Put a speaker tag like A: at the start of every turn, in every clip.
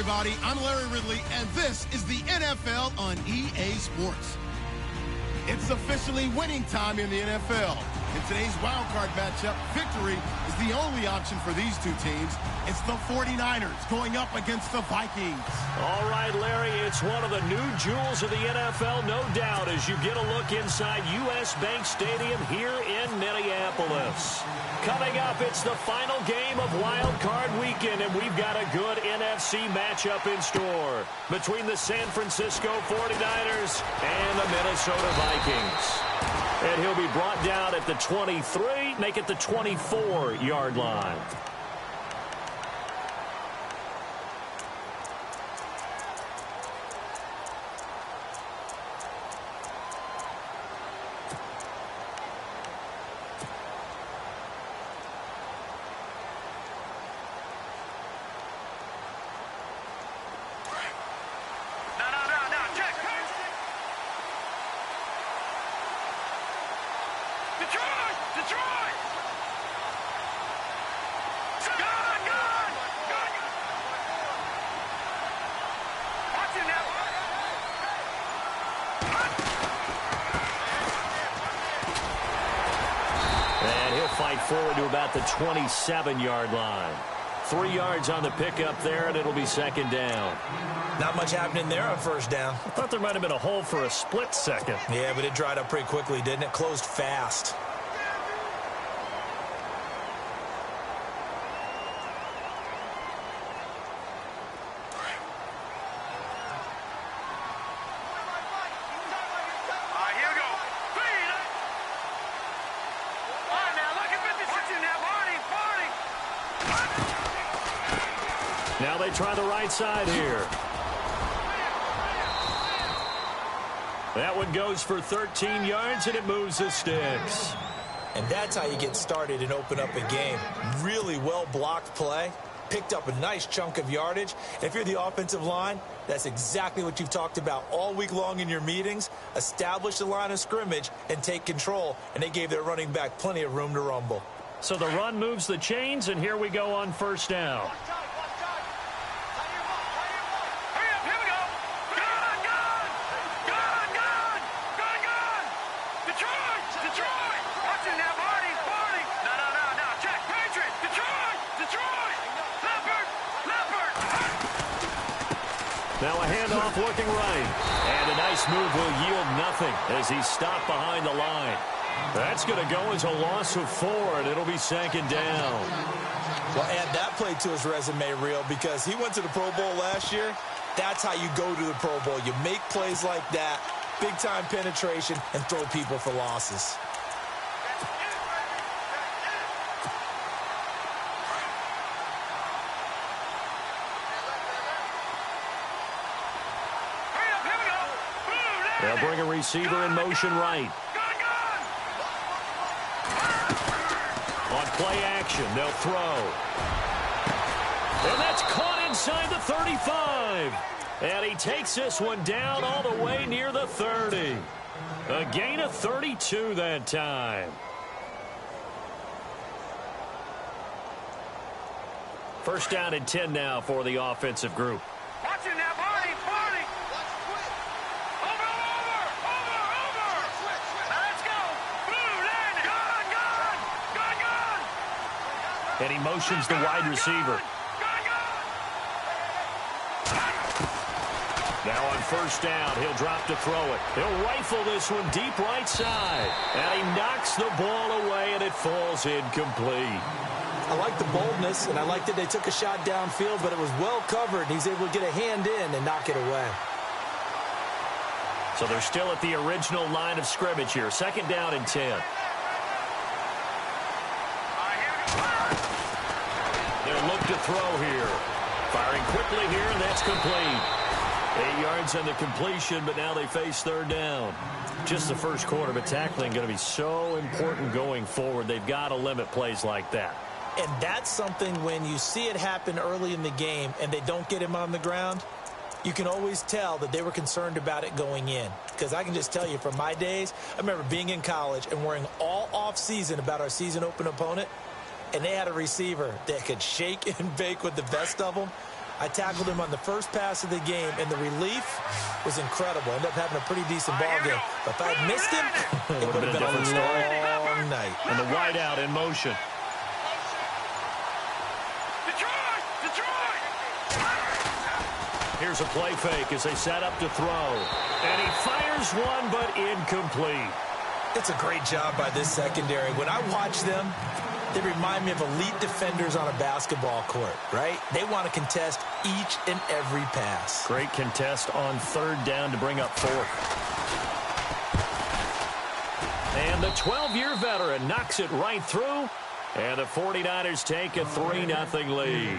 A: everybody. I'm Larry Ridley, and this is the NFL on EA Sports. It's officially winning time in the NFL. In today's wildcard matchup, victory is the only option for these two teams. It's the 49ers going up against the Vikings.
B: All right, Larry, it's one of the new jewels of the NFL, no doubt, as you get a look inside U.S. Bank Stadium here in Minneapolis. Coming up, it's the final game of Wild Card Weekend, and we've got a good NFC matchup in store between the San Francisco 49ers and the Minnesota Vikings. And he'll be brought down at the 23, make it the 24-yard line. Forward to about the 27-yard line. 3 yards on the pickup there, and it'll be second down.
C: Not much happening there on first down.
B: I thought there might have been a hole for a split second.
C: Yeah, but it dried up pretty quickly, didn't it? Closed fast.
B: Now they try the right side here. That one goes for 13 yards, and it moves the sticks.
C: And that's how you get started and open up a game. Really well-blocked play. Picked up a nice chunk of yardage. If you're the offensive line, that's exactly what you've talked about all week long in your meetings. Establish the line of scrimmage and take control. And they gave their running back plenty of room to rumble.
B: So the run moves the chains, and here we go on first down. Now a handoff looking right. And a nice move will yield nothing as he's stopped behind the line. That's going to go as a loss of 4, and it'll be second down.
C: Well, add that play to his resume reel because he went to the Pro Bowl last year. That's how you go to the Pro Bowl. You make plays like that, big-time penetration, and throw people for losses.
B: They'll bring a receiver in motion right. On play action, they'll throw. And that's caught inside the 35. And he takes this one down all the way near the 30. A gain of 32 that time. First down and 10 now for the offensive group.
D: Watching that body, body. Over. Let's go. Blue line. Gone.
B: And he motions the wide receiver. Now on first down, he'll drop to throw it. He'll rifle this one deep right side. And he knocks the ball away, and it falls incomplete.
C: I like the boldness, and I like that they took a shot downfield, but it was well covered. He's able to get a hand in and knock it away.
B: So they're still at the original line of scrimmage here. Second down and 10. They'll look to throw here. Firing quickly here, and that's complete. 8 yards on the completion, but now they face third down. Just the first quarter, but tackling going to be so important going forward. They've got to limit plays like that.
C: And that's something when you see it happen early in the game and they don't get him on the ground, you can always tell that they were concerned about it going in. Because I can just tell you from my days, I remember being in college and worrying all off-season about our season-open opponent, and they had a receiver that could shake and bake with the best of them. I tackled him on the first pass of the game, and the relief was incredible. Ended up having a pretty decent ball game. But if I had missed him, it would have been a long night.
B: And the wide out in motion. Here's a play fake as they set up to throw. And he fires one, but incomplete.
C: It's a great job by this secondary. When I watch them, they remind me of elite defenders on a basketball court, right? They want to contest each and every pass.
B: Great contest on third down to bring up fourth. And the 12-year veteran knocks it right through. And the 49ers take a 3-0 lead.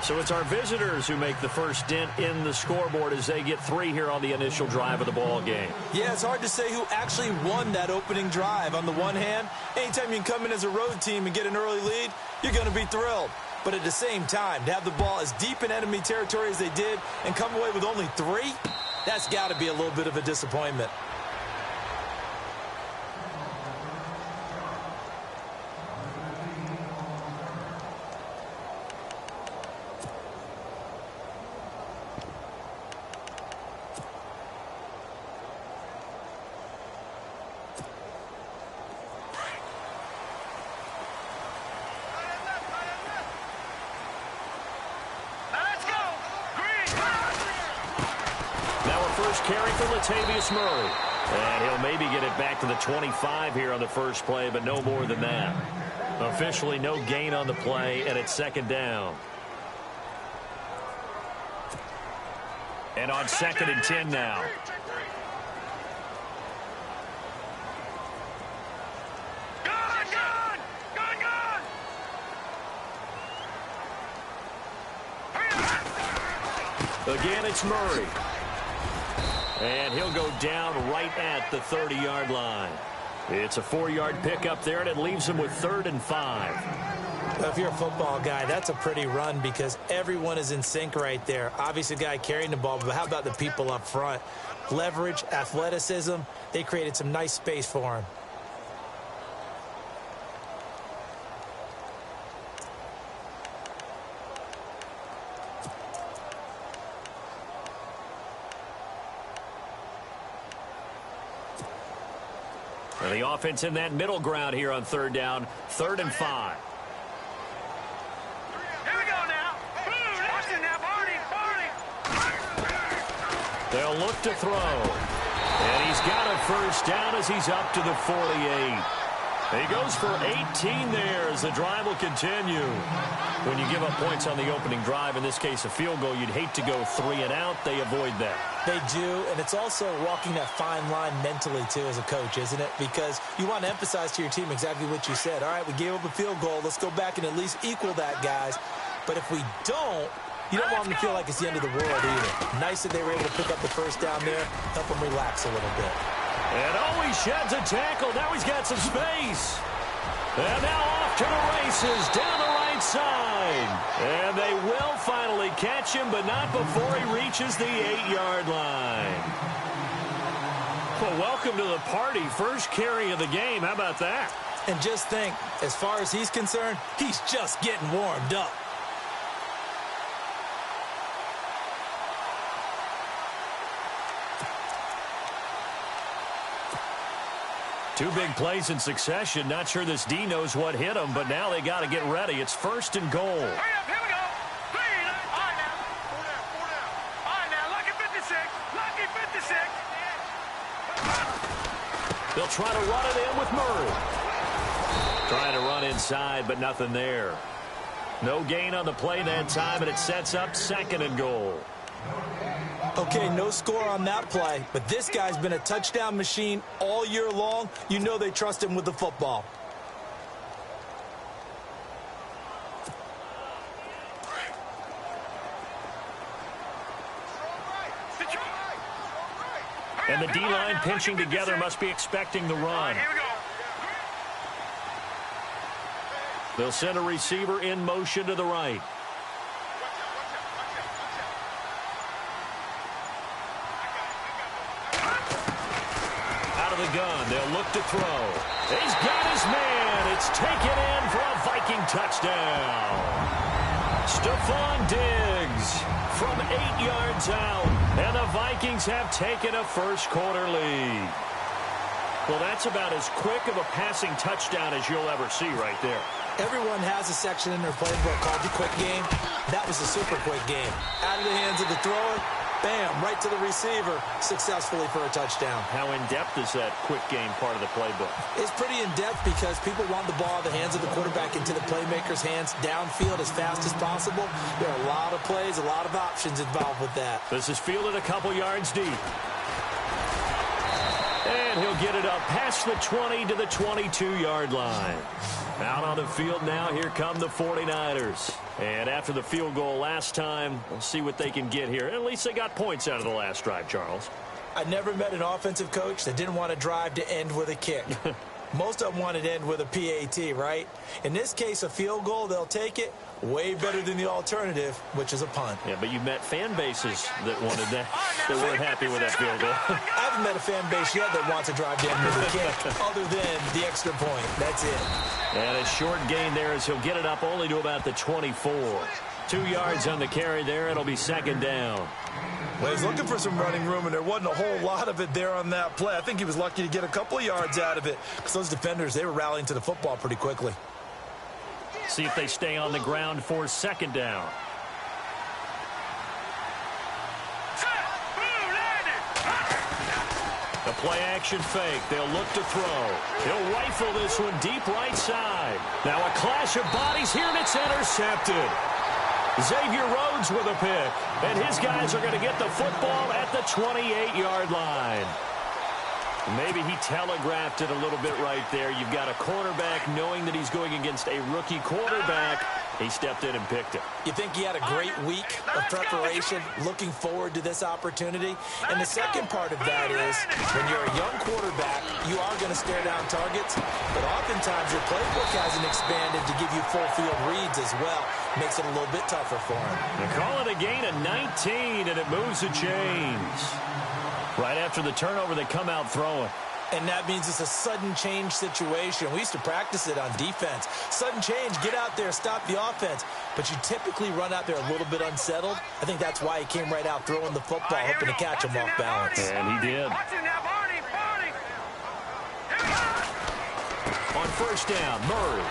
B: So it's our visitors who make the first dent in the scoreboard as they get 3 here on the initial drive of the ball game.
C: Yeah, it's hard to say who actually won that opening drive. On the one hand, anytime you can come in as a road team and get an early lead, you're going to be thrilled. But at the same time, to have the ball as deep in enemy territory as they did and come away with only 3, that's got to be a little bit of a disappointment.
B: First carry for Latavius Murray. And he'll maybe get it back to the 25 here on the first play, but no more than that. Officially no gain on the play, and it's second down. And on 2nd and 10 now. Again, it's Murray. And he'll go down right at the 30-yard line. It's a 4-yard pickup there, and it leaves him with 3rd and 5.
C: Well, if you're a football guy, that's a pretty run because everyone is in sync right there. Obviously, the guy carrying the ball, but how about the people up front? Leverage, athleticism, they created some nice space for him.
B: And the offense in that middle ground here on 3rd down, 3rd and 5.
D: Here we go now. Watching now, Barney.
B: They'll look to throw. And he's got a first down as he's up to the 48. He goes for 18 there as the drive will continue. When you give up points on the opening drive, in this case a field goal, you'd hate to go 3 and out. They avoid that.
C: They do, and it's also walking that fine line mentally, too, as a coach, isn't it? Because you want to emphasize to your team exactly what you said. All right, we gave up a field goal. Let's go back and at least equal that, guys. But if we don't, you don't want them to feel like it's the end of the world either. Nice that they were able to pick up the first down there, help them relax a little bit.
B: And oh, he sheds a tackle. Now he's got some space. And now off to the races down the right side. And they will finally catch him, but not before he reaches the 8-yard line. Well, welcome to the party. First carry of the game. How about that?
C: And just think, as far as he's concerned, he's just getting warmed up.
B: Two big plays in succession. Not sure this D knows what hit him, but now they got to get ready. It's 1st and goal.
D: Hurry up, here we go. 3. All right, now. 4 down. All right, now. Lucky 56. Lucky 56.
B: They'll try to run it in with Murray. Trying to run inside, but nothing there. No gain on the play that time, and it sets up 2nd and goal.
C: Okay, no score on that play, but this guy's been a touchdown machine all year long. You know they trust him with the football.
B: And the D-line pinching together must be expecting the run.
D: Here we go.
B: They'll send a receiver in motion to the right. Out of the gun, they'll look to throw. He's got his man. It's taken in for a Viking touchdown. Stephon Diggs Diggs from 8 yards out. And the Vikings have taken a first-quarter lead. Well, that's about as quick of a passing touchdown as you'll ever see right there.
C: Everyone has a section in their playbook called the quick game. That was a super quick game. Out of the hands of the thrower, bam, right to the receiver, successfully for a touchdown.
B: How in-depth is that quick game part of the playbook?
C: It's pretty in-depth because people want the ball in the hands of the quarterback into the playmaker's hands downfield as fast as possible. There are a lot of plays, a lot of options involved with that.
B: This is fielded a couple yards deep. And he'll get it up past the 20 to the 22-yard line. Out on the field now, here come the 49ers. And after the field goal last time, we'll see what they can get here. At least they got points out of the last drive, Charles.
C: I never met an offensive coach that didn't want to drive to end with a kick. Most of them wanted to end with a PAT, right? In this case, a field goal, they'll take it. Way better than the alternative, which is a punt.
B: Yeah, but you've met fan bases that wanted that, that weren't happy with that field goal.
C: I haven't met a fan base yet that wants to drive to end with a kick, other than the extra point. That's it.
B: And a short gain there as he'll get it up only to about the 24. 2 yards on the carry there. It'll be second down.
C: Well, he's looking for some running room, and there wasn't a whole lot of it there on that play. I think he was lucky to get a couple of yards out of it because those defenders, they were rallying to the football pretty quickly.
B: See if they stay on the ground for second down. The play-action fake. They'll look to throw. He'll rifle this one deep right side. Now a clash of bodies here, and it's intercepted. Xavier Rhodes with a pick. And his guys are going to get the football at the 28-yard line. Maybe he telegraphed it a little bit right there. You've got a cornerback knowing that he's going against a rookie quarterback. He stepped in and picked it.
C: You think he had a great week of preparation, looking forward to this opportunity? And the second part of that is, when you're a young quarterback, you are going to stare down targets, but oftentimes your playbook hasn't expanded to give you full field reads as well. Makes it a little bit tougher for him.
B: They call it a gain of 19, and it moves the chains. Right after the turnover, they come out throwing.
C: And that means it's a sudden change situation. We used to practice it on defense. Sudden change, get out there, stop the offense. But you typically run out there a little bit unsettled. I think that's why he came right out throwing the football, hoping to catch him off balance.
B: And he did. On first down, Murray.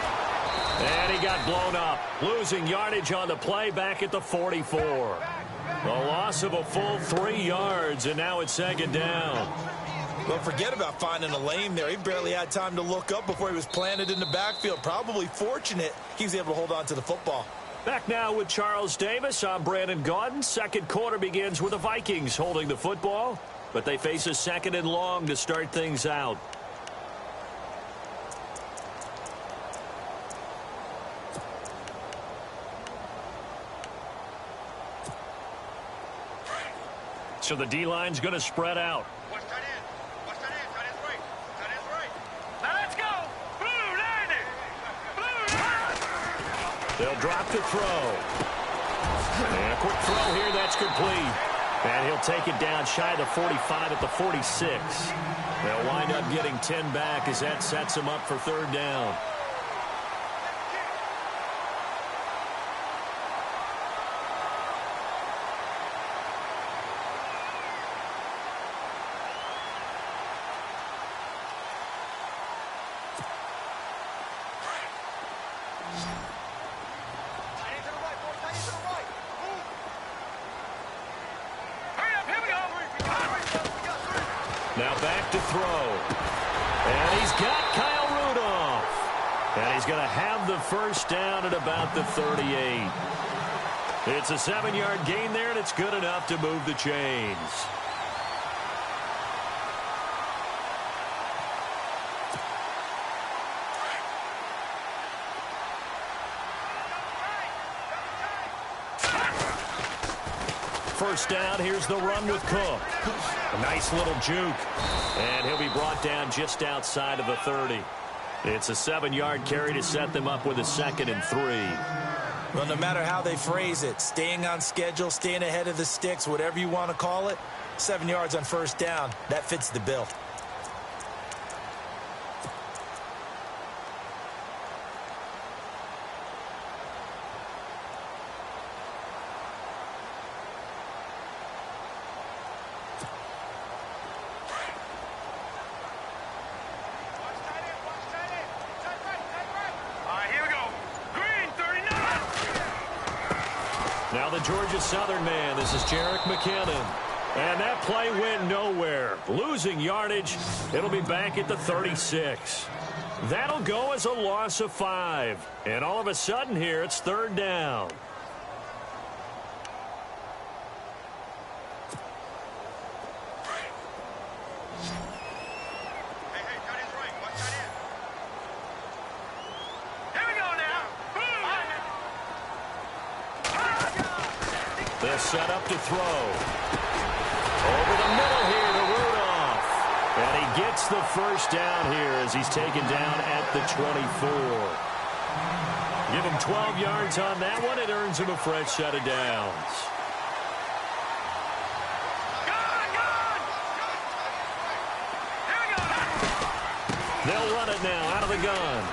B: And he got blown up. Losing yardage on the play back at the 44. A loss of a full 3 yards, and now it's second down.
C: Well, forget about finding a lane there. He barely had time to look up before he was planted in the backfield. Probably fortunate he was able to hold on to the football.
B: Back now with Charles Davis. I'm Brandon Gaudin. Second quarter begins with the Vikings holding the football, but they face a second and long to start things out. So the D-line's going to spread out.
D: Watch tight end. Watch tight end. Tight end's right. Tight end's right. Now let's go. Blue landing. Blue landing.
B: They'll drop to throw. And a quick throw here. That's complete. And he'll take it down shy of the 45 at the 46. They'll wind up getting 10 back as that sets them up for third down. Now back to throw. And he's got Kyle Rudolph. And he's going to have the first down at about the 38. It's a 7-yard gain there, and it's good enough to move the chains. First down, here's the run with Cook. A nice little juke. And he'll be brought down just outside of the 30. It's a 7-yard carry to set them up with a 2nd and 3.
C: Well, no matter how they phrase it, staying on schedule, staying ahead of the sticks, whatever you want to call it, 7 yards on first down, that fits the bill.
B: Now the Georgia Southern man. This is Jerick McKinnon. And that play went nowhere. Losing yardage. It'll be back at the 36. That'll go as a loss of 5. And all of a sudden here, it's third down. They'll set up to throw. Over the middle here to Rudolph. And he gets the first down here as he's taken down at the 24. Give him 12 yards on that one. It earns him a fresh set of downs. They'll run it now out of the gun.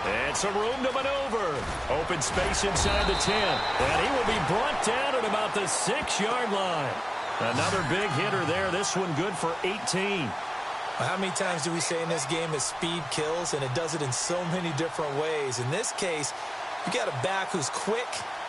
B: And some room to maneuver. Open space inside the 10. And he will be brought down at about the 6-yard line. Another big hitter there. This one good for 18.
C: How many times do we say in this game that speed kills, and it does it in so many different ways? In this case, you got a back who's quick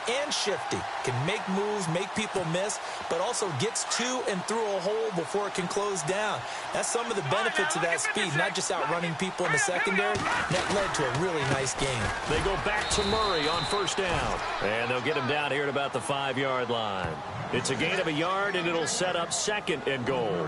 C: and shifty, can make moves, make people miss, but also gets to and through a hole before it can close down. That's some of the benefits of that speed, not just outrunning people in the secondary. That led to a really nice game.
B: They go back to Murray on first down, and they'll get him down here at about the 5-yard line. It's a gain of a yard, and it'll set up second and goal.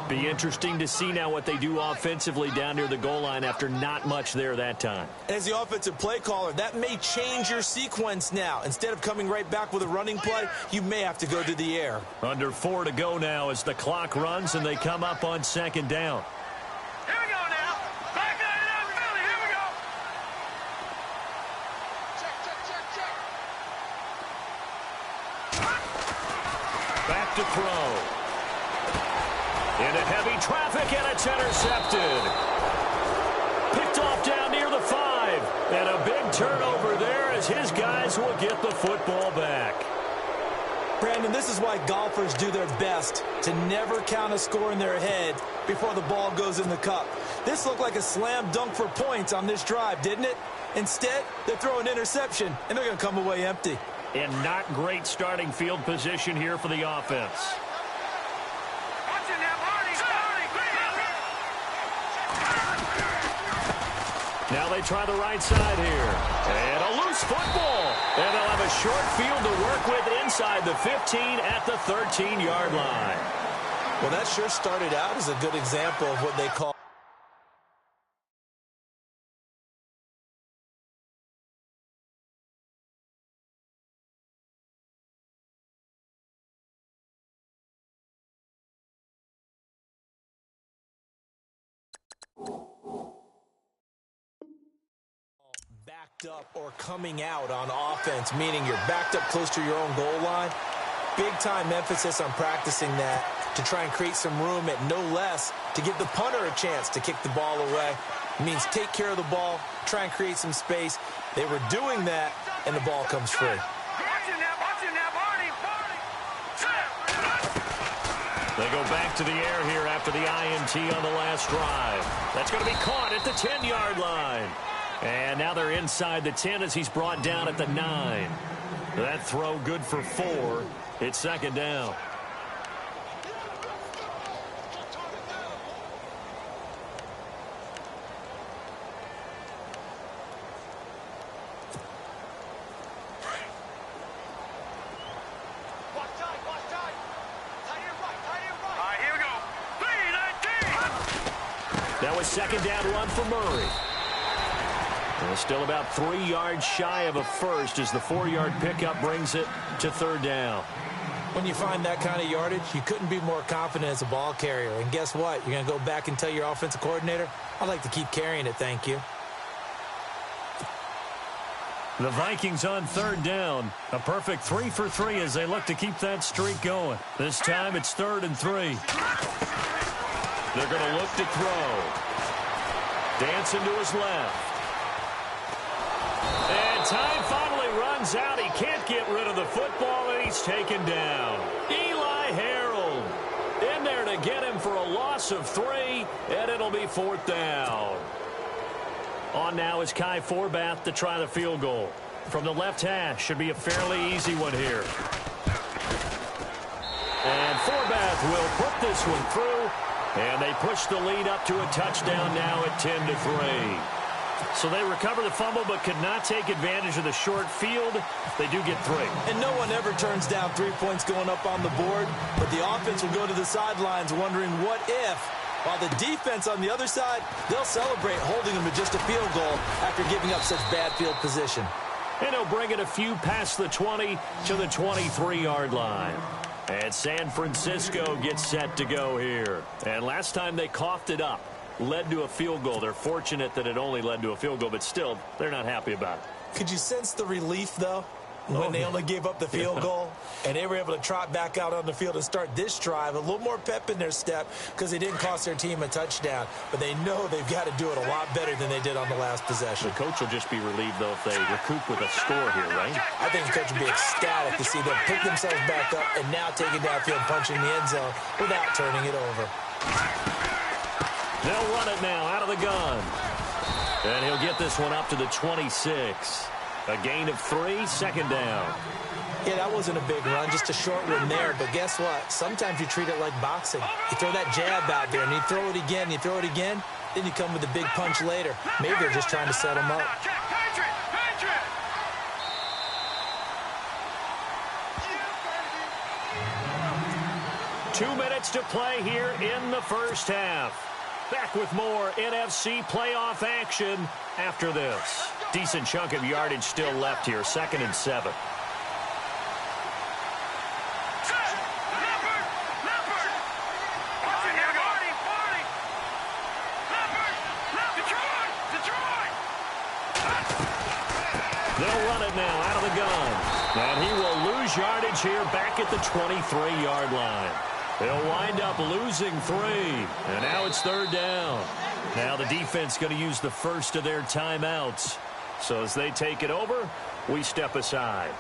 B: Be interesting to see now what they do offensively down near the goal line after not much there that time.
C: As the offensive play caller, that may change your sequence now. Instead of coming right back with a running play, you may have to go to the air.
B: Under 4 to go now as the clock runs and they come up on second down.
D: Here we go now. Back it up, Philly. Here we go. Check.
B: Back to throw. Into heavy traffic, and it's intercepted. Picked off down near the 5. And a big turnover there as his guys will get the football back.
C: Brandon, this is why golfers do their best to never count a score in their head before the ball goes in the cup. This looked like a slam dunk for points on this drive, didn't it? Instead, they throw an interception, and they're going to come away empty.
B: And not great starting field position here for the offense. Now they try the right side here. And a loose football. And they'll have a short field to work with inside the 15 at the 13-yard line.
C: Well, that sure started out as a good example of what they call backed up or coming out on offense, meaning you're backed up close to your own goal line. Big-time emphasis on practicing that to try and create some room at no less to give the punter a chance to kick the ball away. It means take care of the ball, try and create some space. They were doing that, and the ball comes free.
B: They go back to the air here after the INT on the last drive. That's going to be caught at the 10-yard line. And now they're inside the 10 as he's brought down at the 9. That throw good for 4. It's second down. That was second down run for Murray. And still about 3 yards shy of a first as the 4-yard pickup brings it to third down.
C: When you find that kind of yardage, you couldn't be more confident as a ball carrier. And guess what? You're going to go back and tell your offensive coordinator, I'd like to keep carrying it, thank you.
B: The Vikings on third down. A perfect 3 for 3 as they look to keep that streak going. This time it's 3rd and 3. They're going to look to throw. Dancing to his left. And time finally runs out. He can't get rid of the football, and he's taken down. Eli Harold in there to get him for a loss of 3, and it'll be 4th down. On now is Kai Forbath to try the field goal. from the left hash. Should be a fairly easy one here. And Forbath will put this one through. And they push the lead up to a touchdown now at 10-3. So they recover the fumble but could not take advantage of the short field. They do get 3.
C: And no one ever turns down 3 points going up on the board. But the offense will go to the sidelines wondering what if. While the defense on the other side, they'll celebrate holding them to just a field goal after giving up such bad field position.
B: And he'll bring it a few past the 20 to the 23-yard line. And San Francisco gets set to go here. And last time they coughed it up, led to a field goal. They're fortunate that it only led to a field goal, but still, they're not happy about it.
C: Could you sense the relief, though, when they only gave up the field goal and they were able to trot back out on the field and start this drive? A little more pep in their step because they didn't cost their team a touchdown, but they know they've got to do it a lot better than they did on the last possession.
B: The coach will just be relieved, though, if they recoup with a score here, right?
C: I think the coach will be ecstatic to see them pick themselves back up and now take it downfield, punching the end zone without turning it over.
B: They'll run it now out of the gun. And he'll get this one up to the 26. A gain of 3, second down.
C: Yeah, that wasn't a big run, just a short one there. But guess what? Sometimes you treat it like boxing. You throw that jab out there, and you throw it again, you throw it again, then you come with a big punch later. Maybe they're just trying to set him up.
B: 2 minutes to play here in the first half. Back with more NFC playoff action after this. Decent chunk of yardage still left here. 2nd and 7. They'll run it now out of the gun. And he will lose yardage here back at the 23-yard line. They'll wind up losing 3. And now it's 3rd down. Now the defense going to use the first of their timeouts. So as they take it over, we step aside.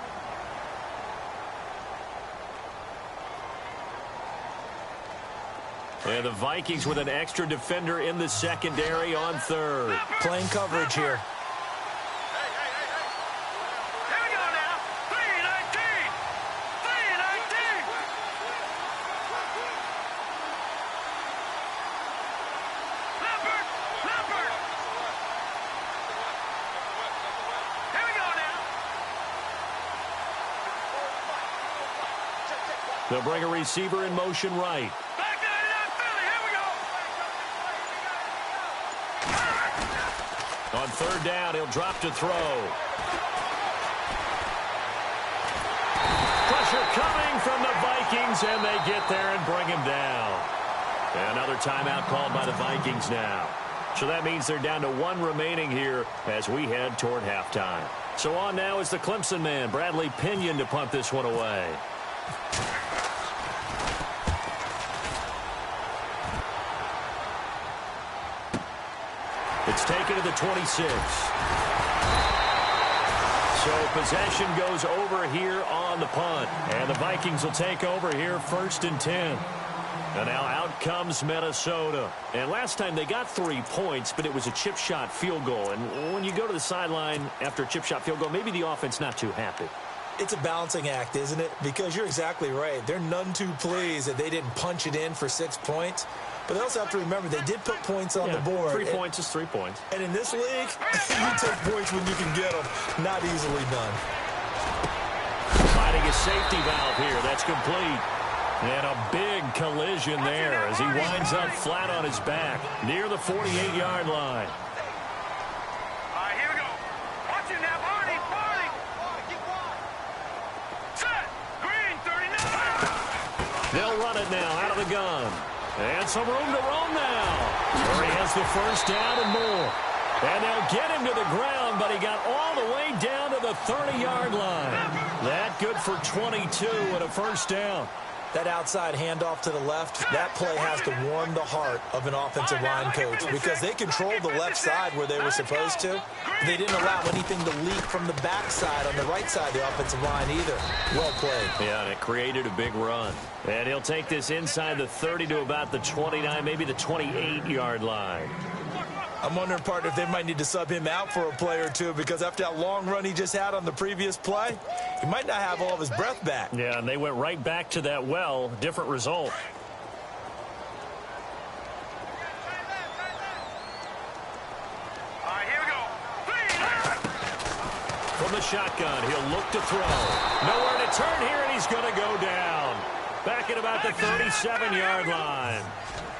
B: And the Vikings with an extra defender in the secondary on 3rd.
C: Playing coverage here.
B: They'll bring a receiver in motion right. On 3rd down, he'll drop to throw. Pressure coming from the Vikings, and they get there and bring him down. Another timeout called by the Vikings now. So that means they're down to 1 remaining here as we head toward halftime. So on now is the Clemson man, Bradley Pinion, to punt this one away. It's taken to the 26. So possession goes over here on the punt. And the Vikings will take over here 1st and 10. And now out comes Minnesota. And last time they got 3 points, but it was a chip shot field goal. And when you go to the sideline after a chip shot field goal, maybe the offense not too happy.
C: It's a balancing act, isn't it? Because you're exactly right. They're none too pleased that they didn't punch it in for 6 points. But they also have to remember they did put points on the board.
B: 3 points is 3 points.
C: And in this league, you take points when you can get them. Not easily done.
B: Finding a safety valve here. That's complete. And a big collision there as he winds up flat on his back near the 48-yard line.
D: All right, here we go. Watch it now, Barney. Set. Green, 39.
B: They'll run it now out of the gun. And some room to roam now. Where he has the 1st down and more. And they'll get him to the ground, but he got all the way down to the 30-yard line. That good for 22 and a 1st down.
C: That outside handoff to the left, that play has to warm the heart of an offensive line coach because they controlled the left side where they were supposed to. They didn't allow anything to leak from the backside on the right side of the offensive line either. Well played.
B: Yeah, and it created a big run. And he'll take this inside the 30 to about the 29, maybe the 28-yard line.
C: I'm wondering, partner, if they might need to sub him out for a play or two, because after that long run he just had on the previous play, he might not have all of his breath back.
B: Yeah, and they went right back to that well. Different result.
D: All right, here we go.
B: From the shotgun, he'll look to throw. Nowhere to turn here, and he's going to go down. Back at about the 37-yard line.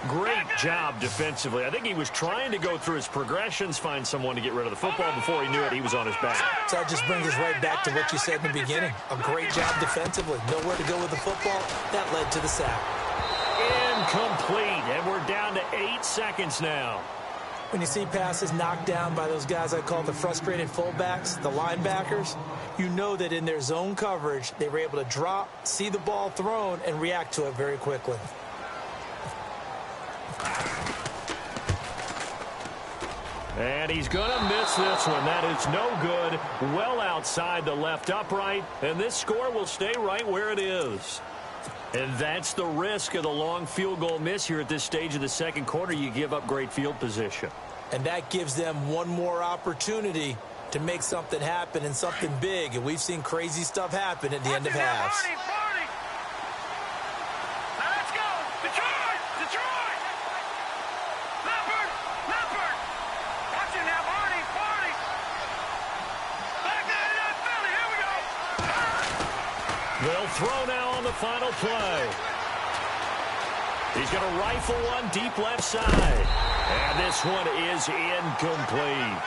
B: Great job defensively. I think he was trying to go through his progressions, find someone to get rid of the football. Before he knew it, he was on his back.
C: So that just brings us right back to what you said in the beginning. A great job defensively. Nowhere to go with the football. That led to the sack.
B: Incomplete, and we're down to 8 seconds now.
C: When you see passes knocked down by those guys I call the frustrated fullbacks, the linebackers, you know that in their zone coverage, they were able to drop, see the ball thrown, and react to it very quickly.
B: And he's going to miss this one. That is no good. Well outside the left upright. And this score will stay right where it is. And that's the risk of the long field goal miss here at this stage of the second quarter. You give up great field position.
C: And that gives them one more opportunity to make something happen and something big. And we've seen crazy stuff happen at the end of halves.
D: Now let's go. Detroit! Detroit! Leopard! Leopard! Watch it now, Barney! Barney! Back there, that Philly! Here we go!
B: They'll throw now on the final play. He's going to rifle one deep left side. And this one is incomplete.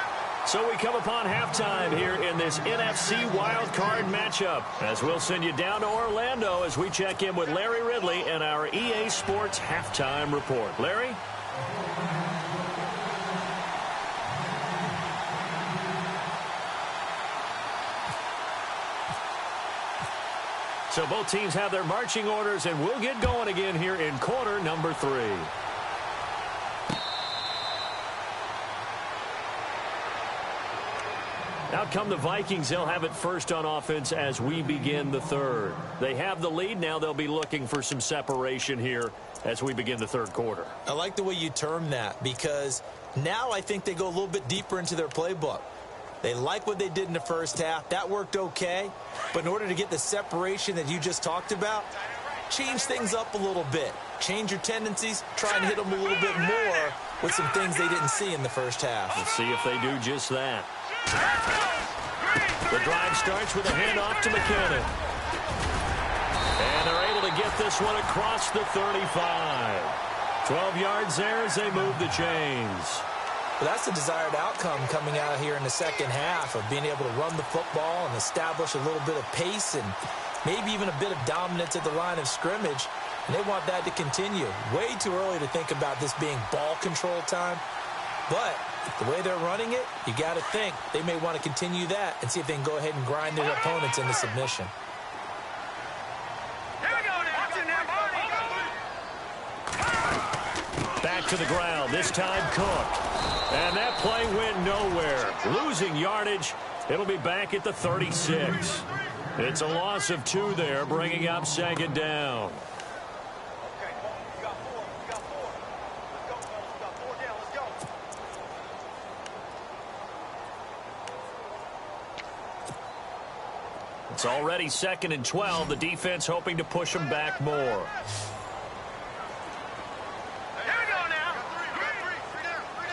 B: So we come upon halftime here in this NFC wildcard matchup, as we'll send you down to Orlando as we check in with Larry Ridley and our EA Sports halftime report. Larry? So both teams have their marching orders, and we'll get going again here in quarter number 3. Out come the Vikings. They'll have it first on offense as we begin the third. They have the lead. Now they'll be looking for some separation here as we begin the third quarter.
C: I like the way you term that, because now I think they go a little bit deeper into their playbook. They like what they did in the first half. That worked okay. But in order to get the separation that you just talked about, change things up a little bit. Change your tendencies. Try and hit them a little bit more with some things they didn't see in the first half.
B: We'll see if they do just that. The drive starts with a handoff to McKinnon. And they're able to get this one across the 35. 12 yards there as they move the chains.
C: But that's the desired outcome coming out here in the second half, of being able to run the football and establish a little bit of pace and maybe even a bit of dominance at the line of scrimmage. And they want that to continue. Way too early to think about this being ball control time. But the way they're running it, you got to think they may want to continue that and see if they can go ahead and grind their opponents into submission.
D: Here we go now. Watch it now, Barney.
B: Back to the ground, this time Cook. And that play went nowhere. Losing yardage. It'll be back at the 36. It's a loss of 2 there, bringing up second down. It's already 2nd and 12. The defense hoping to push them back more.
D: Here we go now.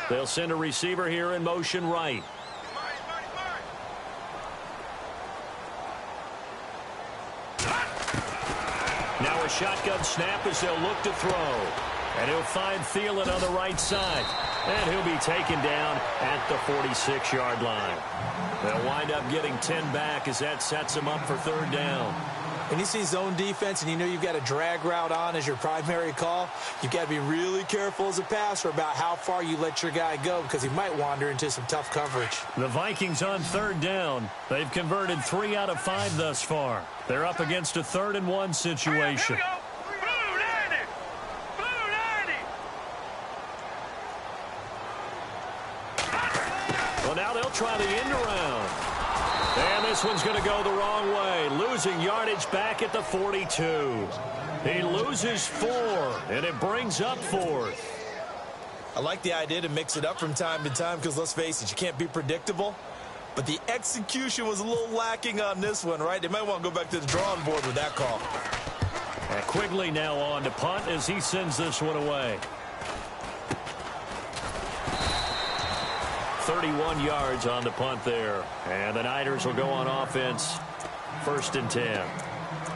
B: They'll send a receiver here in motion right. Now a shotgun snap as they'll look to throw. And he'll find Thielen on the right side. And he'll be taken down at the 46-yard line. They'll wind up getting 10 back as that sets them up for third down.
C: When you see zone defense and you know you've got a drag route on as your primary call, you've got to be really careful as a passer about how far you let your guy go, because he might wander into some tough coverage.
B: The Vikings on third down. They've converted 3 out of 5 thus far. They're up against a 3rd and 1 situation.
D: Here we go. Blue 90. Blue 90.
B: Well, now they'll try the end around. And this one's going to go the wrong way. Losing yardage back at the 42. He loses 4, and it brings up 4th.
C: I like the idea to mix it up from time to time because, let's face it, you can't be predictable. But the execution was a little lacking on this one, right? They might want to go back to the drawing board with that call.
B: Quigley now on to punt as he sends this one away. 31 yards on the punt there. And the Niners will go on offense. 1st and 10.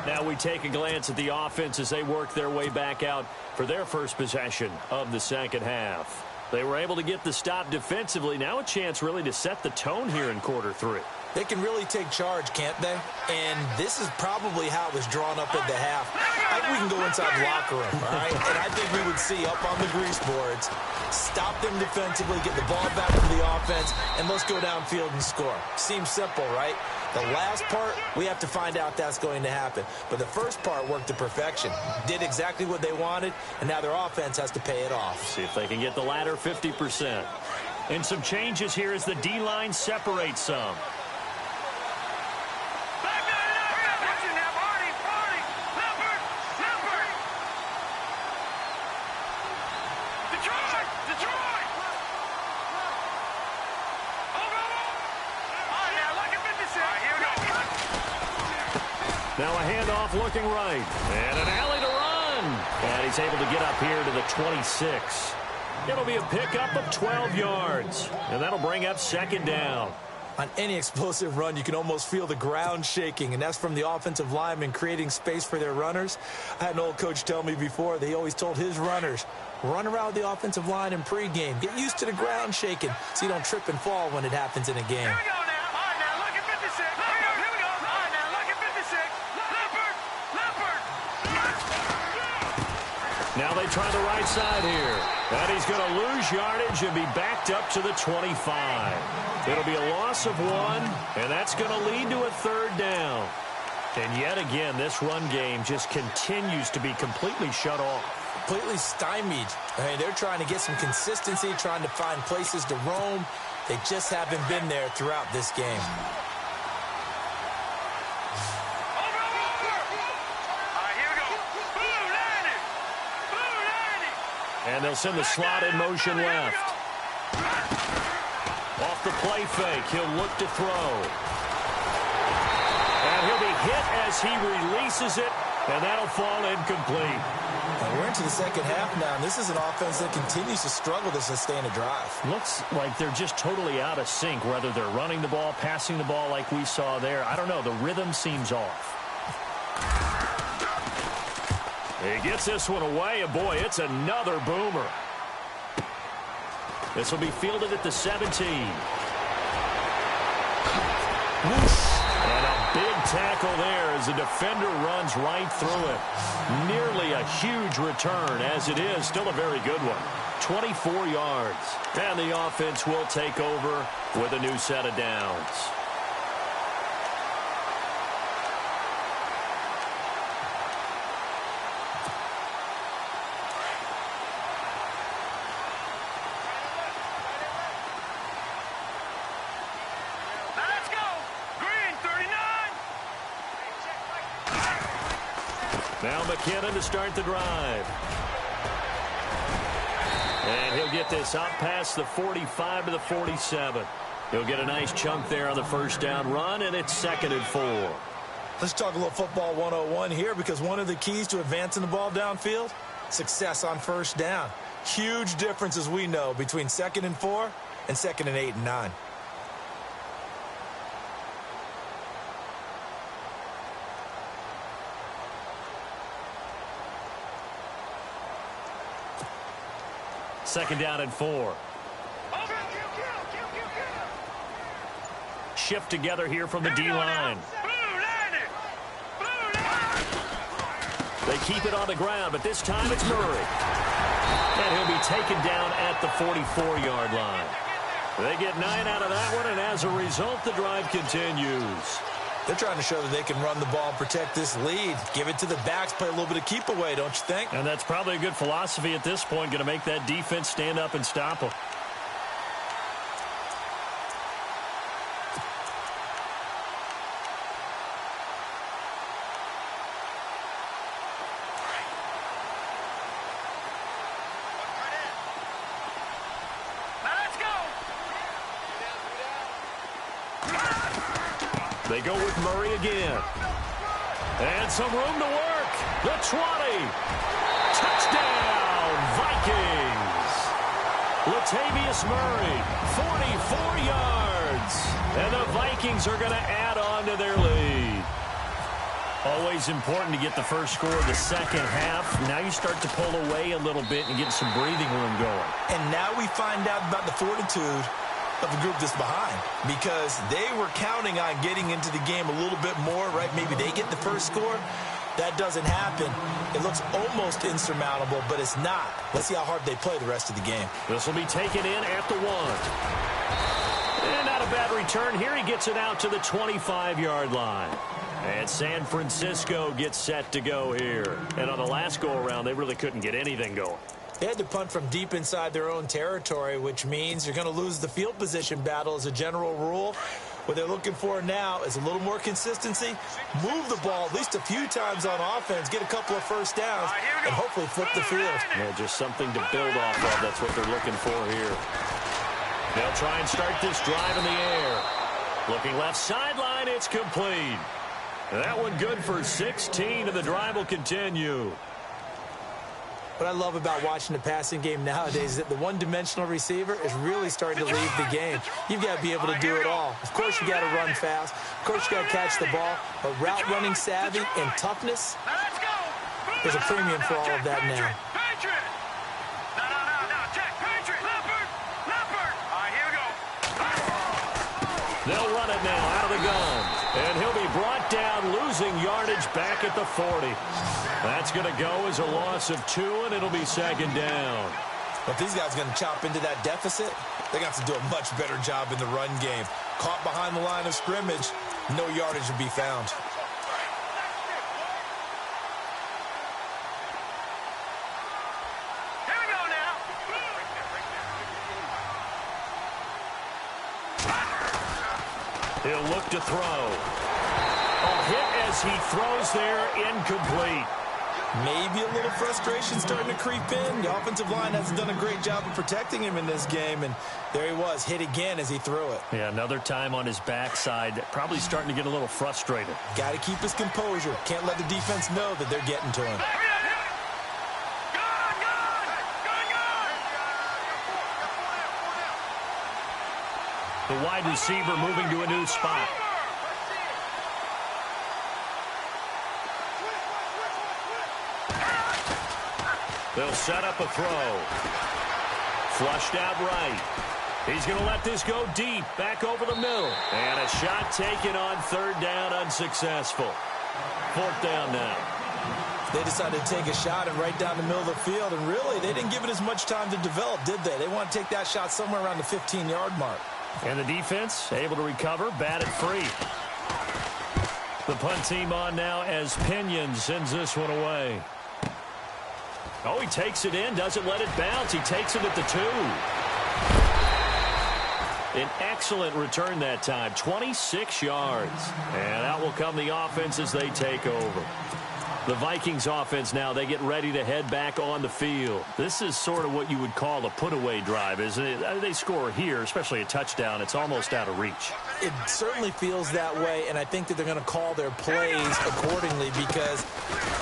B: Now we take a glance at the offense as they work their way back out for their first possession of the second half. They were able to get the stop defensively. Now a chance really to set the tone here in quarter 3.
C: They can really take charge, can't they? And this is probably how it was drawn up at the half. I think we can go inside the locker room, all right? And I think we would see up on the grease boards, stop them defensively, get the ball back to the offense, and let's go downfield and score. Seems simple, right? The last part, we have to find out that's going to happen. But the first part worked to perfection. Did exactly what they wanted, and now their offense has to pay it off.
B: See if they can get the latter 50%. And some changes here as the D-line separates some. Now a handoff looking right. And an alley to run. And he's able to get up here to the 26. It'll be a pickup of 12 yards. And that'll bring up 2nd down.
C: On any explosive run, you can almost feel the ground shaking, and that's from the offensive linemen creating space for their runners. I had an old coach tell me before, they always told his runners, run around the offensive line in pregame. Get used to the ground shaking so you don't trip and fall when it happens in a game.
D: Here we go now. All right, now look at 56. Here we go. All right, now look at 56. Leopard.
B: Now they try the right side here. And he's going to lose yardage and be backed up to the 25. It'll be a loss of 1, and that's going to lead to a 3rd down. And yet again, this run game just continues to be completely shut off.
C: Completely stymied. I mean, they're trying to get some consistency, trying to find places to roam. They just haven't been there throughout this game.
B: And they'll send the slot in motion left. Off the play fake, he'll look to throw. And he'll be hit as he releases it, and that'll fall incomplete.
C: And we're into the second half now, and this is an offense that continues to struggle to sustain a drive.
B: Looks like they're just totally out of sync, whether they're running the ball, passing the ball like we saw there. I don't know, the rhythm seems off. He gets this one away, and boy, it's another boomer. This will be fielded at the 17. And a big tackle there as the defender runs right through it. Nearly a huge return, as it is still a very good one. 24 yards. And the offense will take over with a new set of downs. Now McKinnon to start the drive. And he'll get this out past the 45 to the 47. He'll get a nice chunk there on the 1st down run, and it's 2nd and 4.
C: Let's talk a little football 101 here, because one of the keys to advancing the ball downfield, success on 1st down. Huge difference, as we know, between 2nd and 4 and 2nd and 8 and 9.
B: Second down and 4. Shift together here from the D-line. They keep it on the ground, but this time it's Murray. And he'll be taken down at the 44-yard line. They get 9 out of that one, and as a result, the drive continues.
C: They're trying to show that they can run the ball and protect this lead. Give it to the backs, play a little bit of keep away, don't you think?
B: And that's probably a good philosophy at this point, going to make that defense stand up and stop them. They go with Murray again. And some room to work. The 20. Touchdown, Vikings. Latavius Murray, 44 yards. And the Vikings are going to add on to their lead. Always important to get the first score of the second half. Now you start to pull away a little bit and get some breathing room going.
C: And now we find out about the fortitude of the group that's behind, because they were counting on getting into the game a little bit more, right? Maybe they get the first score. That doesn't happen. It looks almost insurmountable, but it's not. Let's see how hard they play the rest of the game.
B: This will be taken in at the 1. And not a bad return here. He gets it out to the 25-yard line. And San Francisco gets set to go here. And on the last go-around, they really couldn't get anything going.
C: They had to punt from deep inside their own territory, which means you're going to lose the field position battle as a general rule. What they're looking for now is a little more consistency, move the ball at least a few times on offense, get a couple of first downs, and hopefully flip the field.
B: Yeah, just something to build off of. That's what they're looking for here. They'll try and start this drive in the air. Looking left sideline, it's complete. That one good for 16, and the drive will continue.
C: What I love about watching the passing game nowadays is that the one-dimensional receiver is really starting to leave the game. You've got to be able to do it all. Of course, you got to run fast. Of course, you got to catch the ball. But route running savvy and toughness, there's a premium for all of that now.
B: They'll run it now out of the gun. And he'll be brought down, losing yardage back at the 40. That's going to go as a loss of 2, and it'll be second down.
C: But these guys are going to chop into that deficit. They're going to have to do a much better job in the run game. Caught behind the line of scrimmage, no yardage will be found.
D: Here we go now.
B: He'll look to throw. A hit as he throws there, incomplete.
C: Maybe a little frustration starting to creep in. The offensive line hasn't done a great job of protecting him in this game, and there he was, hit again as he threw it.
B: Yeah, another time on his backside, probably starting to get a little frustrated.
C: Got to keep his composure. Can't let the defense know that they're getting to him.
B: The wide receiver moving to a new spot. They'll set up a throw. Flushed out right. He's going to let this go deep, back over the middle. And a shot taken on third down, unsuccessful. Fourth down now.
C: They decided to take a shot and right down the middle of the field, and really, they didn't give it as much time to develop, did they? They want to take that shot somewhere around the 15-yard mark.
B: And the defense able to recover, batted free. The punt team on now as Pinion sends this one away. Oh, he takes it in, doesn't let it bounce. He takes it at the 2. An excellent return that time, 26 yards. And out will come the offense as they take over. The Vikings offense now, they get ready to head back on the field. This is sort of what you would call a put-away drive, isn't it? They score here, especially a touchdown. It's almost out of reach.
C: It certainly feels that way, and I think that they're going to call their plays accordingly, because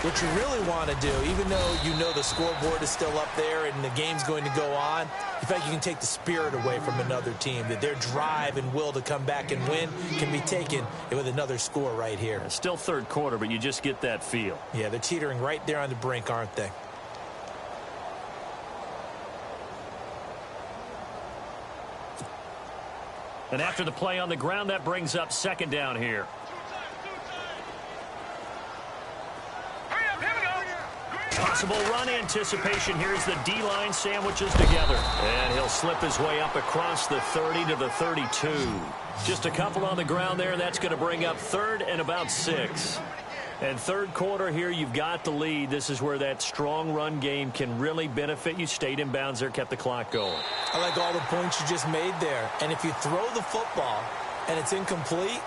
C: what you really want to do, even though you know the scoreboard is still up there and the game's going to go on, in fact, you can take the spirit away from another team, that their drive and will to come back and win can be taken with another score right here.
B: It's still third quarter, but you just get that feel.
C: Yeah, they're teetering right there on the brink, aren't they?
B: And after the play on the ground, that brings up second down here. Possible run anticipation here as the D-line sandwiches together. And he'll slip his way up across the 30 to the 32. Just a couple on the ground there, and that's going to bring up third and about 6. And third quarter here, you've got the lead. This is where that strong run game can really benefit you. Stayed in bounds there, kept the clock going.
C: I like all the points you just made there. And if you throw the football and it's incomplete,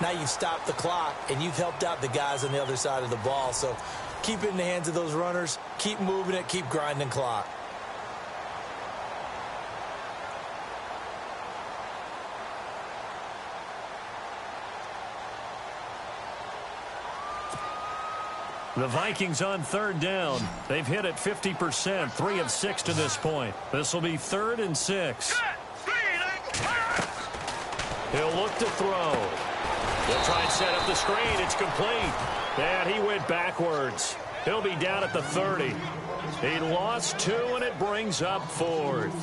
C: now you've stopped the clock and you've helped out the guys on the other side of the ball. So keep it in the hands of those runners. Keep moving it. Keep grinding clock.
B: The Vikings on third down. They've hit it 50%, 3 of 6 to this point. This will be 3rd and 6. He'll look to throw. He'll try and set up the screen. It's complete. And he went backwards. He'll be down at the 30. He lost 2, and it brings up 4th.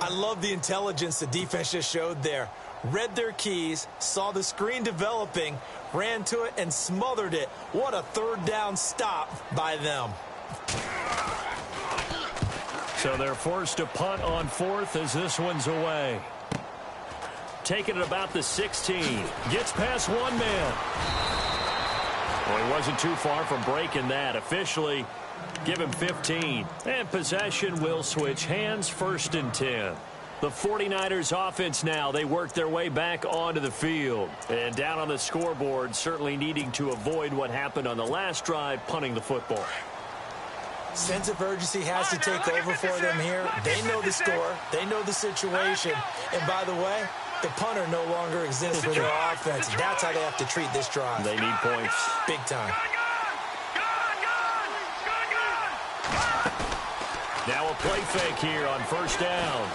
C: I love the intelligence the defense just showed there. Read their keys, saw the screen developing, ran to it, and smothered it. What a 3rd down stop by them.
B: So they're forced to punt on 4th as this one's away. Taking it about the 16. Gets past one man. Well, he wasn't too far from breaking that. Officially, give him 15. And possession will switch hands, 1st and 10. The 49ers offense now, they work their way back onto the field. And down on the scoreboard, certainly needing to avoid what happened on the last drive, punting the football.
C: Sense of urgency has to take over for them here. They know the score. They know the situation. And by the way, the punter no longer exists for their offense. That's how they have to treat this drive.
B: They need points.
C: Big time.
B: Now a play fake here on 1st down.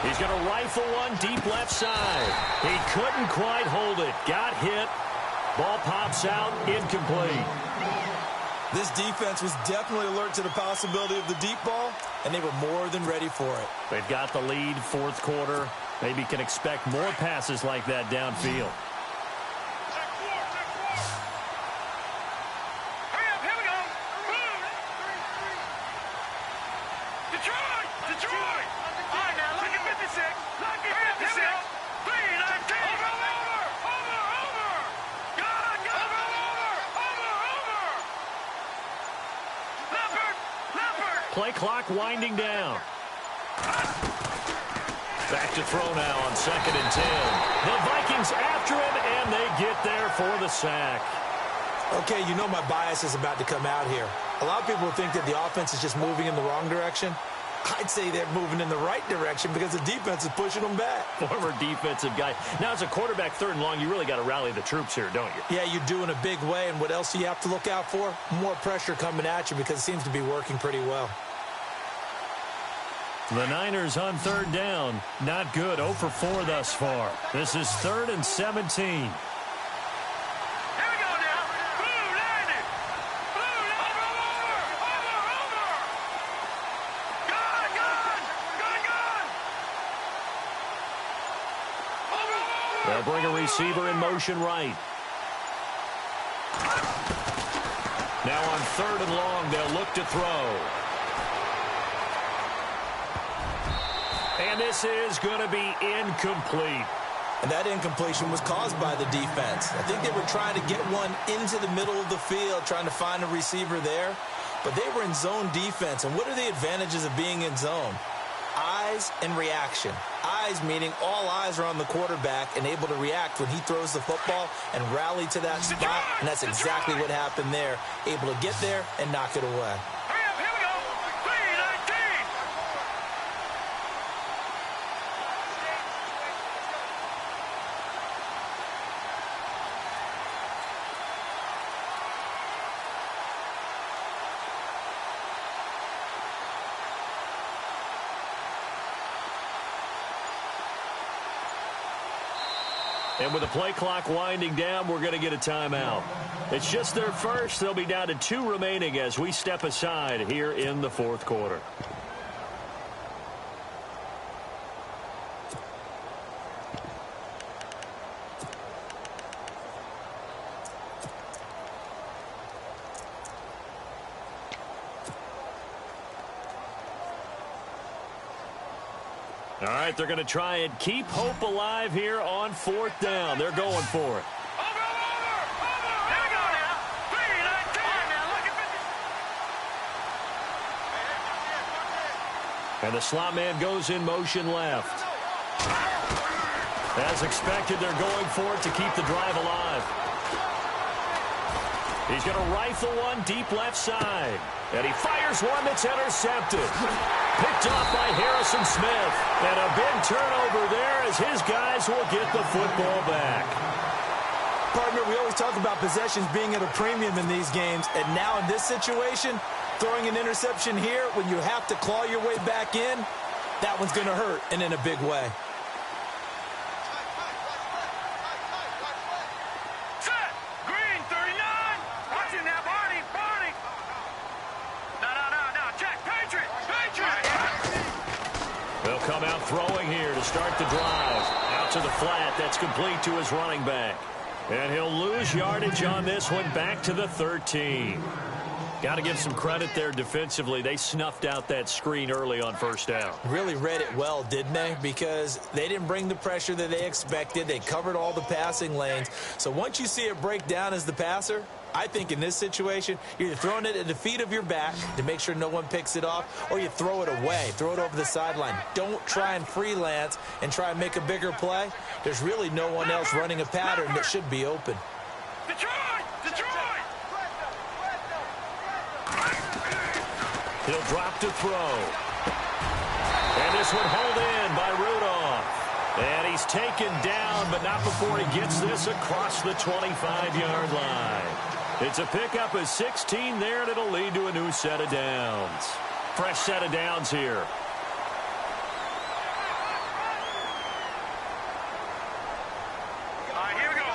B: He's going to rifle one deep left side. He couldn't quite hold it. Got hit. Ball pops out. Incomplete.
C: This defense was definitely alert to the possibility of the deep ball, and they were more than ready for it.
B: They've got the lead, 4th quarter. Maybe can expect more passes like that downfield. Play clock winding down. Back to throw now on 2nd and 10. The Vikings after him, and they get there for the sack.
C: Okay, you know my bias is about to come out here. A lot of people think that the offense is just moving in the wrong direction. I'd say they're moving in the right direction because the defense is pushing them back.
B: Former defensive guy. Now, as a quarterback 3rd and long, you really got to rally the troops here, don't you?
C: Yeah, you do in a big way. And what else do you have to look out for? More pressure coming at you because it seems to be working pretty well.
B: The Niners on 3rd down. Not good. 0 for 4 thus far. This is 3rd and 17. They'll bring a receiver in motion right. Now on 3rd and long, they'll look to throw. And this is going to be incomplete.
C: And that incompletion was caused by the defense. I think they were trying to get one into the middle of the field, trying to find a receiver there. But they were in zone defense. And what are the advantages of being in zone? Eyes and reaction. Eyes meaning all eyes are on the quarterback and able to react when he throws the football and rally to that spot. And that's exactly what happened there. Able to get there and knock it away.
B: And with the play clock winding down, we're going to get a timeout. It's just their first. They'll be down to 2 remaining as we step aside here in the 4th quarter. All right, they're going to try and keep hope alive here on 4th down. They're going for it. And the slot man goes in motion left. As expected, they're going for it to keep the drive alive. He's going to rifle one deep left side. And he fires one that's intercepted. Picked off by Harrison Smith. And a big turnover there as his guys will get the football back.
C: Partner, we always talk about possessions being at a premium in these games, and now in this situation, throwing an interception here when you have to claw your way back in, that one's going to hurt, and in a big way.
D: Set! Green, 39! Watching that body, body! No, check, Patriot!
B: They'll come out throwing here to start the drive. Out to the flat, that's complete to his running back. And he'll lose yardage on this one, back to the 13. Got to give some credit there defensively. They snuffed out that screen early on first down.
C: Really read it well, didn't they? Because they didn't bring the pressure that they expected. They covered all the passing lanes. So once you see it break down as the passer, I think in this situation, you're throwing it at the feet of your back to make sure no one picks it off, or you throw it away, throw it over the sideline. Don't try and freelance and try and make a bigger play. There's really no one else running a pattern that should be open.
D: Detroit!
B: He'll drop to throw. And this one hauled in by Rudolph. And he's taken down, but not before he gets this across the 25-yard line. It's a pickup of 16 there, and it'll lead to a new set of downs. Fresh set of downs here.
D: Here we go.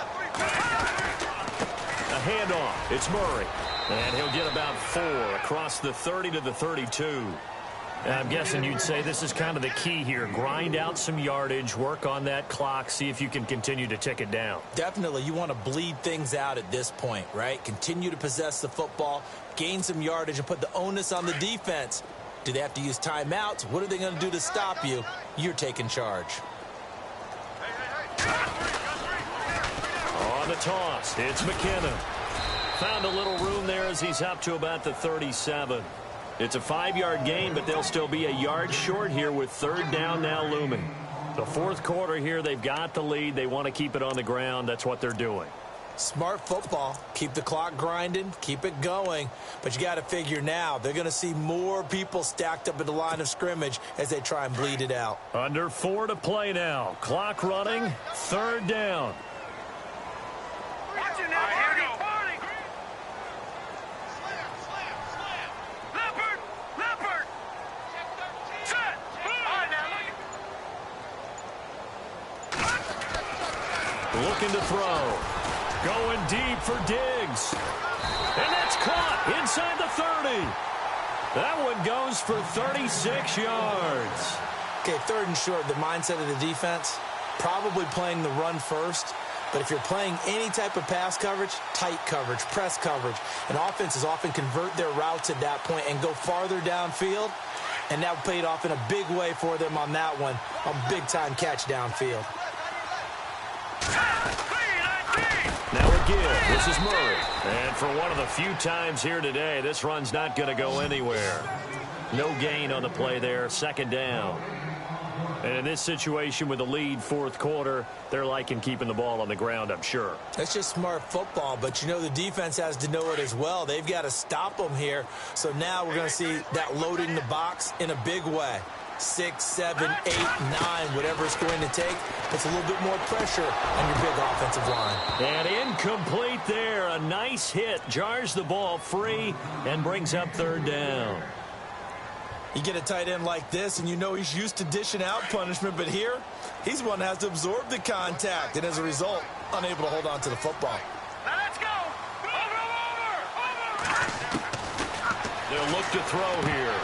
B: A handoff. It's Murray. And he'll get about 4 across the 30 to the 32. I'm guessing you'd say this is kind of the key here. Grind out some yardage, work on that clock, see if you can continue to tick it down.
C: Definitely, you want to bleed things out at this point, right? Continue to possess the football, gain some yardage, and put the onus on the defense. Do they have to use timeouts? What are they going to do to stop you? You're taking charge.
B: On the toss, it's McKinnon. Found a little room there as he's up to about the 37. It's a 5-yard gain, but they'll still be a yard short here with third down now looming. The fourth quarter here, they've got the lead. They want to keep it on the ground. That's what they're doing.
C: Smart football. Keep the clock grinding. Keep it going. But you got to figure now, they're going to see more people stacked up at the line of scrimmage as they try and bleed it out.
B: Under 4 to play now. Clock running. Third down.
D: Watching that body, Leopard! Set! All right, now look.
B: Looking to throw. Going deep for Diggs. And that's caught inside the 30. That one goes for 36 yards.
C: Okay, third and short, the mindset of the defense, probably playing the run first. But if you're playing any type of pass coverage, tight coverage, press coverage, and offenses often convert their routes at that point and go farther downfield. And that paid off in a big way for them on that one, a big-time catch downfield.
B: Now again, this is Murray. And for one of the few times here today, this run's not going to go anywhere. No gain on the play there, second down. And in this situation with the lead fourth quarter, they're liking keeping the ball on the ground, I'm sure.
C: That's just smart football, but you know the defense has to know it as well. They've got to stop them here. So now we're going to see that loading the box in a big way. 6, 7, 8, 9, whatever it's going to take. Puts a little bit more pressure on your big offensive line.
B: And incomplete there. A nice hit. Jars the ball free and brings up third down.
C: You get a tight end like this, and you know he's used to dishing out punishment, but here, he's one that has to absorb the contact, and as a result, unable to hold on to the football.
D: Now let's go. Over.
B: They'll look to throw here.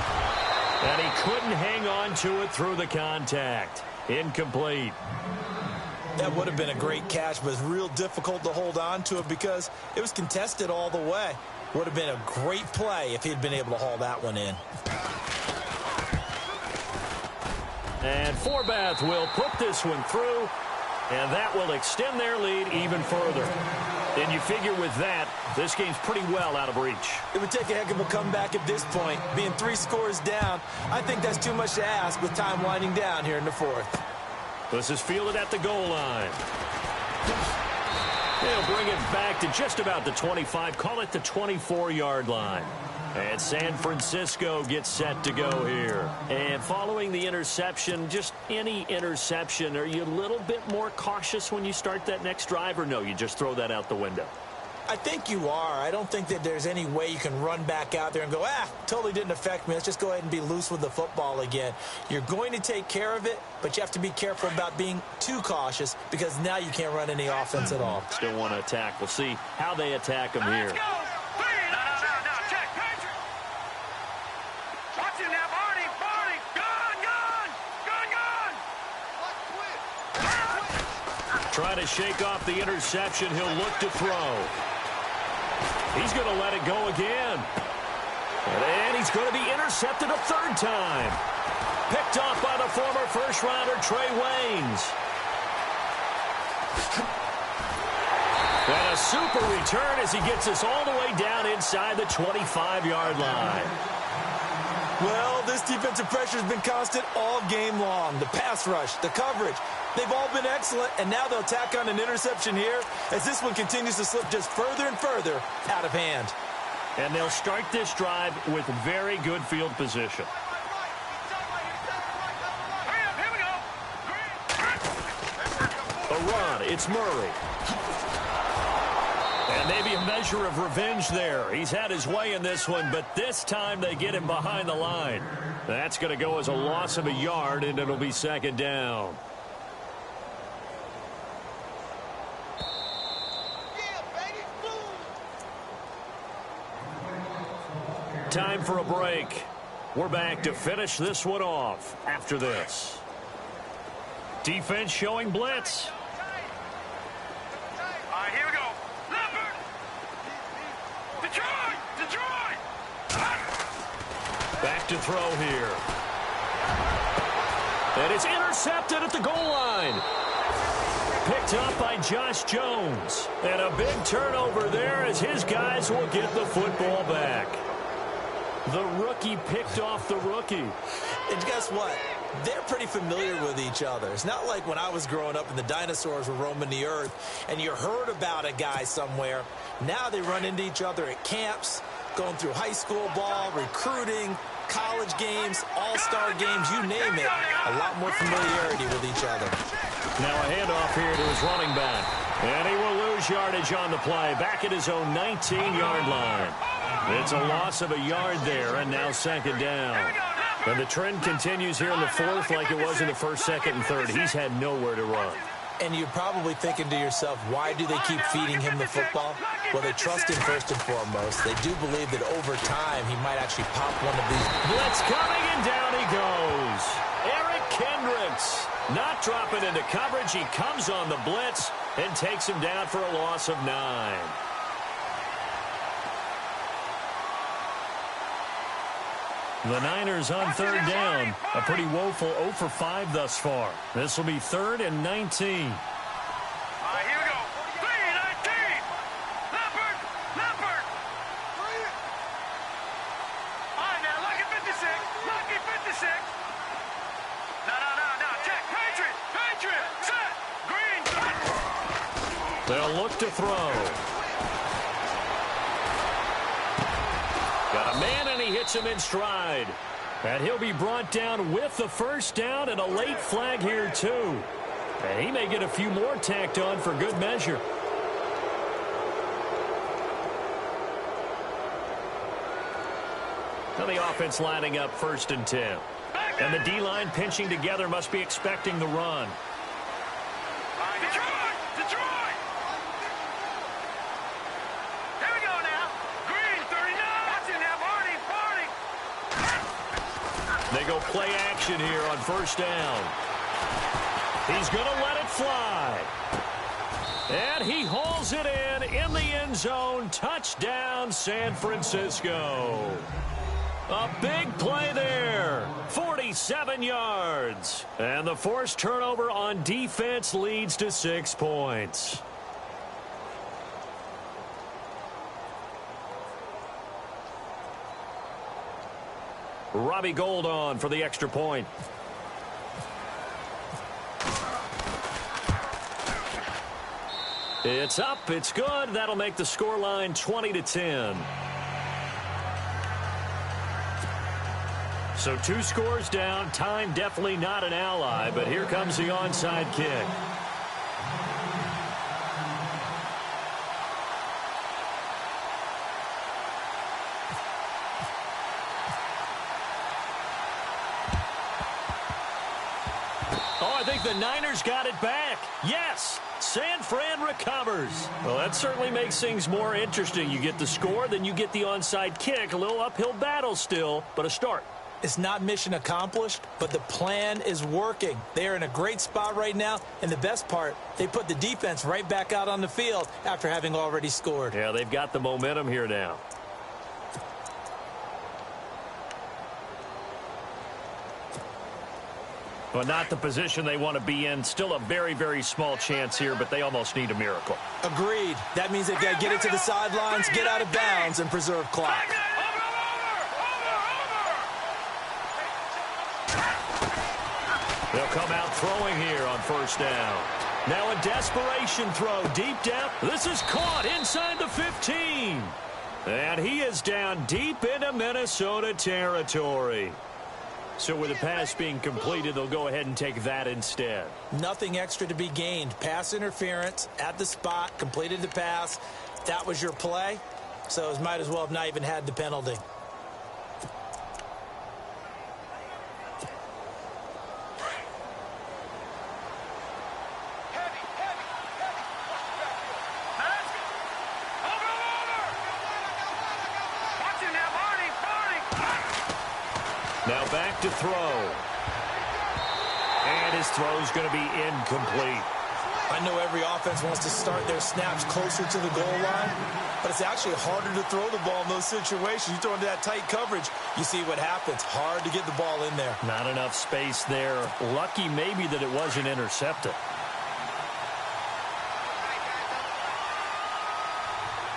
B: And he couldn't hang on to it through the contact. Incomplete.
C: That would have been a great catch, but it's real difficult to hold on to it because it was contested all the way. Would have been a great play if he'd been able to haul that one in.
B: And Forbath will put this one through, and that will extend their lead even further. And you figure with that, this game's pretty well out of reach.
C: It would take a heck of a comeback at this point. Being 3 scores down, I think that's too much to ask with time winding down here in the fourth.
B: This is fielded at the goal line. They'll bring it back to just about the 25. Call it the 24-yard line. And San Francisco gets set to go here. And following the interception, just any interception, are you a little bit more cautious when you start that next drive, or no, you just throw that out the window?
C: I think you are. I don't think that there's any way you can run back out there and go, totally didn't affect me. Let's just go ahead and be loose with the football again. You're going to take care of it, but you have to be careful about being too cautious because now you can't run any offense at all.
B: Still want to attack. We'll see how they attack them here. Trying to shake off the interception. He'll look to throw. He's going to let it go again. And he's going to be intercepted a third time. Picked off by the former first-rounder Trey Waynes. And a super return as he gets us all the way down inside the 25-yard line.
C: Well, this defensive pressure has been constant all game long. The pass rush, the coverage, they've all been excellent, and now they'll tack on an interception here as this one continues to slip just further and further out of hand.
B: And they'll start this drive with very good field position. A run, it's Murray. And maybe a measure of revenge there. He's had his way in this one, but this time they get him behind the line. That's going to go as a loss of a yard, and it'll be second down. Time for a break. We're back to finish this one off after this. Defense showing blitz.
D: All right, here we go. Leopard! Detroit!
B: Back to throw here. And it's intercepted at the goal line. Picked up by Josh Jones. And a big turnover there as his guys will get the football back. The rookie picked off the rookie.
C: And guess what? They're pretty familiar with each other. It's not like when I was growing up and the dinosaurs were roaming the earth and you heard about a guy somewhere. Now they run into each other at camps, going through high school ball, recruiting, college games, all-star games, you name it. A lot more familiarity with each other.
B: Now a handoff here to his running back. And he will lose yardage on the play, back at his own 19-yard line. It's a loss of a yard there, and now second down. And the trend continues here in the fourth like it was in the first, second, and third. He's had nowhere to run.
C: And you're probably thinking to yourself, why do they keep feeding him the football? Well, they trust him first and foremost. They do believe that over time he might actually pop one of these.
B: Blitz coming, and down he goes. Eric Kendricks not dropping into coverage. He comes on the blitz and takes him down for a loss of 9. The Niners on third down. A pretty woeful 0 for 5 thus far. This will be 3rd and 19.
D: All right, here we go. 3-19. Leopard. All right, now, lucky 56. Lucky 56. No. Check. Patriot. Set. Green.
B: They'll look to throw. Got a man, and he hits him in stride. And he'll be brought down with the first down and a late flag here, too. And he may get a few more tacked on for good measure. Now the offense lining up 1st and 10. And the D-line pinching together, must be expecting the run.
D: Detroit! Here we go now. Green, 39. Watch it now, Barney.
B: They go play action here on 1st down. He's going to let it fly. And he hauls it in the end zone. Touchdown, San Francisco. A big play there. 47 yards. And the forced turnover on defense leads to 6 points. Robbie Gould on for the extra point. It's up. It's good. That'll make the scoreline 20-10. So 2 scores down. Time definitely not an ally, but here comes the onside kick. Oh, I think the Niners got it back. Yes, San Fran recovers. Well, that certainly makes things more interesting. You get the score, then you get the onside kick. A little uphill battle still, but a start.
C: It's not mission accomplished, but the plan is working. They are in a great spot right now, and the best part, they put the defense right back out on the field after having already scored.
B: Yeah, they've got the momentum here now. But not the position they want to be in. Still a very, very small chance here, but they almost need a miracle.
C: Agreed. That means they've got to get it to the sidelines, get out of bounds, and preserve clock.
B: They'll come out throwing here on first down. Now a desperation throw deep down. This is caught inside the 15. And he is down deep into Minnesota territory. So with the pass being completed, they'll go ahead and take that instead.
C: Nothing extra to be gained. Pass interference at the spot, completed the pass. That was your play, so it might as well have not even had the penalty.
B: Now back to throw. And his throw's going to be incomplete.
C: I know every offense wants to start their snaps closer to the goal line, but it's actually harder to throw the ball in those situations. You throw into that tight coverage, you see what happens. Hard to get the ball in there.
B: Not enough space there. Lucky maybe that it wasn't intercepted.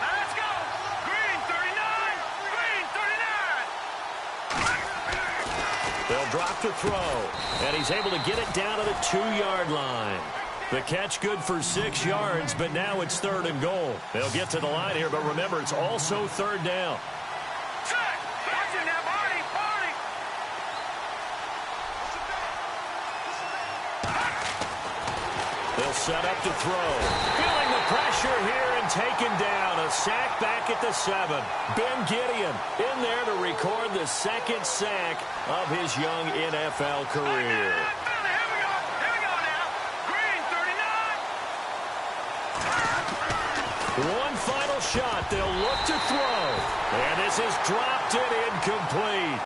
D: Let's go! Green 39! Green 39!
B: They'll drop to throw, and he's able to get it down to the 2-yard line. The catch good for 6 yards, but now it's 3rd and goal. They'll get to the line here, but remember, it's also 3rd down.
D: Check! Watching that body!
B: They'll set up to throw. Feeling the pressure here and taken down. A sack back at the 7. Ben Gideon in there to record the 2nd sack of his young NFL career. One final shot. They'll look to throw. And this is dropped it incomplete.